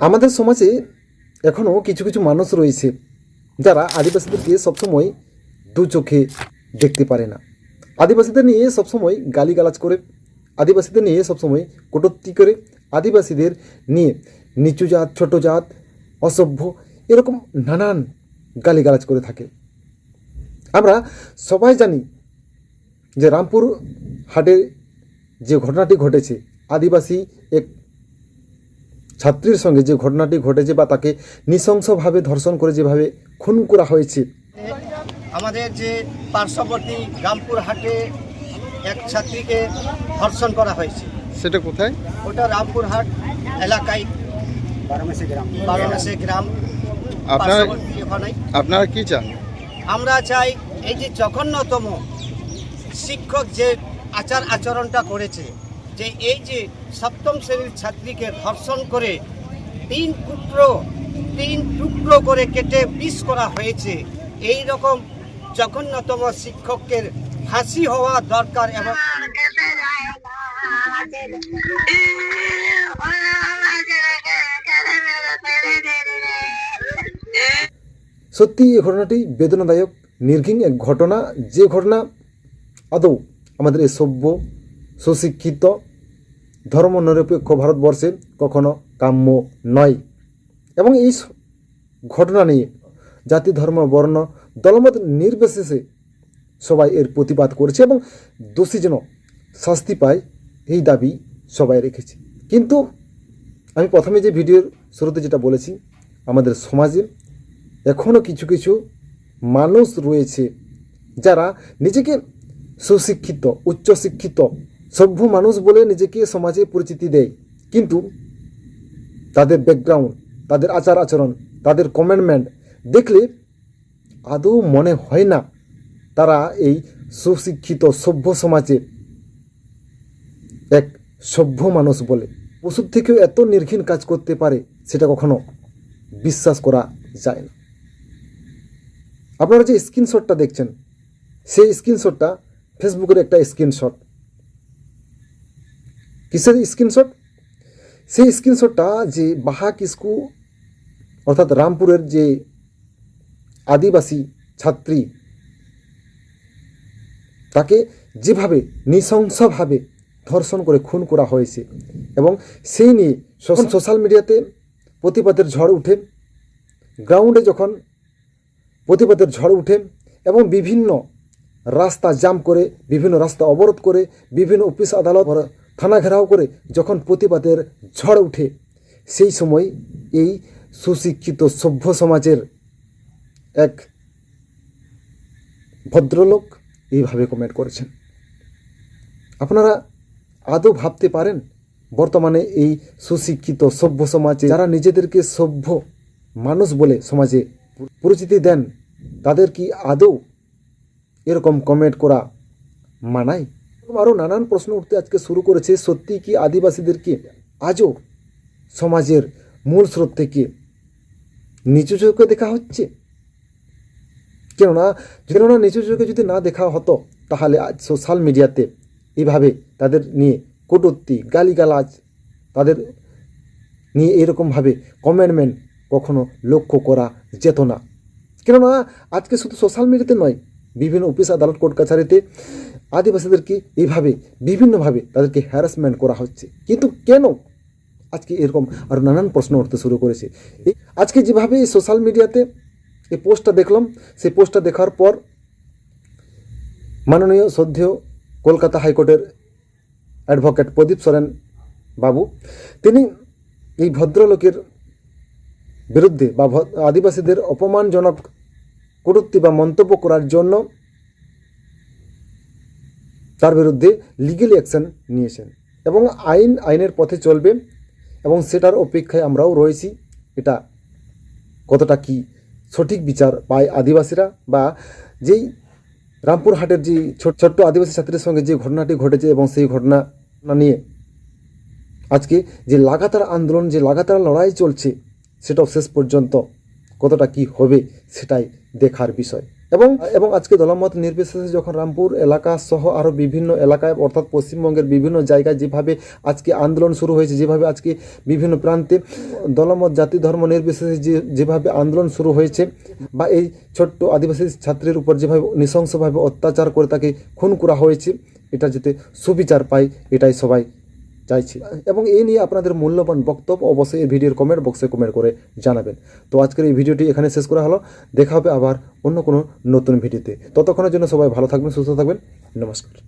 আমাদের সমাজে এখনও কিছু কিছু মানুষ রয়েছে যারা আদিবাসীদেরকে সবসময় দু চোখে দেখতে পারে না। আদিবাসীদের নিয়ে সবসময় গালিগালাজ করে, আদিবাসীদের নিয়ে সবসময় কটূক্তি করে, আদিবাসীদের নিয়ে নিচু জাত, ছোট জাত, অসভ্য, এরকম নানান গালিগালাজ করে থাকে। আমরা সবাই জানি যে রামপুর হাটে যে ঘটনাটি ঘটেছে, আদিবাসী এক ছাত্রীর সঙ্গে যে ঘটনাটি ঘটেছে বা তাকে নৃশংসভাবে ধর্ষণ করে যেভাবে খুন করা হয়েছে, আমাদের যে পার্শ্ববর্তী রামপুর হাটে এক ছাত্রীকে ধর্ষণ করা হয়েছে। সেটা কোথায়? ওটা রামপুর হাট এলাকায়, বারোমেশে গ্রাম। আপনারা কি চান? আমরা চাই এই যে জঘন্যতম শিক্ষক যে আচরণটা করেছে, যে এই যে সপ্তম শ্রেণীর ছাত্রীকে ধর্ষণ করে তিন টুকরো করে কেটে পিস করা হয়েছে, এই রকম জঘন্যতম শিক্ষকের ফাঁসি হওয়া দরকার। এবং সত্যি এই ঘটনাটি বেদনাদায়ক, নির্ঘিন এক ঘটনা, যে ঘটনা আদৌ আমাদের এই সভ্য সুশিক্ষিত ধর্মনিরপেক্ষ ভারতবর্ষে কখনো কাম্য নয়। এবং এই ঘটনা নিয়ে জাতি, ধর্ম, বর্ণ, দলমত নির্বিশেষে সবাই এর প্রতিবাদ করেছে এবং দোষী যেন শাস্তি পায় এই দাবি সবাই রেখেছে। কিন্তু আমি প্রথমে যে ভিডিওর শুরুতে যেটা বলেছি, আমাদের সমাজে এখনও কিছু কিছু মানুষ রয়েছে যারা নিজেকে সুশিক্ষিত, উচ্চশিক্ষিত, সভ্য মানুষ বলে নিজেকে সমাজে পরিচিতি দেয়, কিন্তু তাদের ব্যাকগ্রাউন্ড, তাদের আচার আচরণ, তাদের কমেন্টমেন্ট দেখলে আদৌ মনে হয় না তারা এই সুশিক্ষিত সভ্য সমাজে এক সভ্য মানুষ বলে। পশুর থেকেও এত নির্ঘিন কাজ করতে পারে, সেটা কখনো বিশ্বাস করা যায় না। আপনারা যে স্ক্রিনশটটা দেখছেন, সেই স্ক্রিনশটটা ফেসবুকের একটা স্ক্রিনশট। কিসের স্ক্রিনশট? সেই স্ক্রিনশটটা যে বাহা কিস্কু অর্থাৎ রামপুরের যে আদিবাসী ছাত্রী, তাকে যেভাবে নৃশংসভাবে ধর্ষণ করে খুন করা হয়েছে, এবং সেই নিয়ে সোশ্যাল মিডিয়াতে প্রতিবাদের ঝড় উঠে, গ্রাউন্ডে যখন প্রতিবাদের ঝড় উঠে এবং বিভিন্ন রাস্তা জাম করে, বিভিন্ন রাস্তা অবরোধ করে, বিভিন্ন অফিস আদালত থানা ঘেরাও করে যখন প্রতিবাদের ঝড় উঠে, সেই সময় এই সুশিক্ষিত সভ্য সমাজের এক ভদ্রলোক এইভাবে কমেন্ট করেছেন। আপনারা আদৌ ভাবতে পারেন বর্তমানে এই সুশিক্ষিত সভ্য সমাজে যারা নিজেদেরকে সভ্য মানুষ বলে সমাজে পরিচিতি দেন, তাদের কি আদৌ এরকম কমেন্ট করা মানায়? আরও নানান প্রশ্ন উঠতে আজকে শুরু করেছে। সত্যি কি আদিবাসীদেরকে আজও সমাজের মূল স্রোত থেকে নিচু চোখে দেখা হচ্ছে? কেননা নিচু চোখে যদি না দেখা হতো, তাহলে আজ সোশ্যাল মিডিয়াতে এইভাবে তাদের নিয়ে কটূক্তি, গালিগালাজ, তাদের নিয়ে এরকমভাবে কমেন্টমেন্ট কখনো লক্ষ্য করা যেত না। কেননা আজকে শুধু সোশ্যাল মিডিয়াতে নয়, বিভিন্ন অফিস আদালত, কোর্ট কাছারিতে আদিবাসীদেরকে এইভাবে বিভিন্নভাবে তাদেরকে হ্যারাসমেন্ট করা হচ্ছে। কিন্তু কেন আজকে এরকম আরও নানান প্রশ্ন উঠতে শুরু করেছে। আজকে যেভাবে এই সোশ্যাল মিডিয়াতে এই পোস্টটা দেখলাম, সেই পোস্টটা দেখার পর মাননীয় শ্রদ্ধেয় কলকাতা হাইকোর্টের অ্যাডভোকেট প্রদীপ সোরেন বাবু, তিনি এই ভদ্রলোকের বিরুদ্ধে বা আদিবাসীদের অপমানজনক কটূক্তি বা মন্তব্য করার জন্য তার বিরুদ্ধে লিগ্যাল অ্যাকশন নিয়েছেন এবং আইনের পথে চলবে এবং সেটার অপেক্ষায় আমরাও রয়েছি। এটা কতটা কি সঠিক বিচার পায় আদিবাসীরা, বা যেই রামপুর হাটের যে ছোট্ট আদিবাসী ছাত্রীর সঙ্গে যে ঘটনাটি ঘটেছে এবং সেই ঘটনা নিয়ে আজকে যে লাগাতার আন্দোলন, যে লাগাতার লড়াই চলছে, সেটাও শেষ পর্যন্ত কতটা কি হবে সেটাই দেখার বিষয়। এবং আজকে দলমত নির্বিশেষে যখন রামপুর এলাকা সহ আরও বিভিন্ন এলাকায় অর্থাৎ পশ্চিমবঙ্গের বিভিন্ন জায়গায় যেভাবে আজকে আন্দোলন শুরু হয়েছে, যেভাবে আজকে বিভিন্ন প্রান্তে দলমত জাতি ধর্ম নির্বিশেষে যেভাবে আন্দোলন শুরু হয়েছে, বা এই ছোট্ট আদিবাসী ছাত্রের উপর যেভাবে নৃশংসভাবে অত্যাচার করে তাকে খুন করা হয়েছে, এটা যাতে সুবিচার পায় এটাই সবাই চাইছি। এবং এই নিয়ে আপনাদের মূল্যবান বক্তব্য অবশ্যই এই ভিডিওর কমেন্ট বক্সে কমেন্ট করে জানাবেন। তো আজকের এই ভিডিওটি এখানে শেষ করা হলো। দেখা হবে আবার অন্য কোনো নতুন ভিডিওতে। ততক্ষণের জন্য সবাই ভালো থাকবেন, সুস্থ থাকবেন। নমস্কার।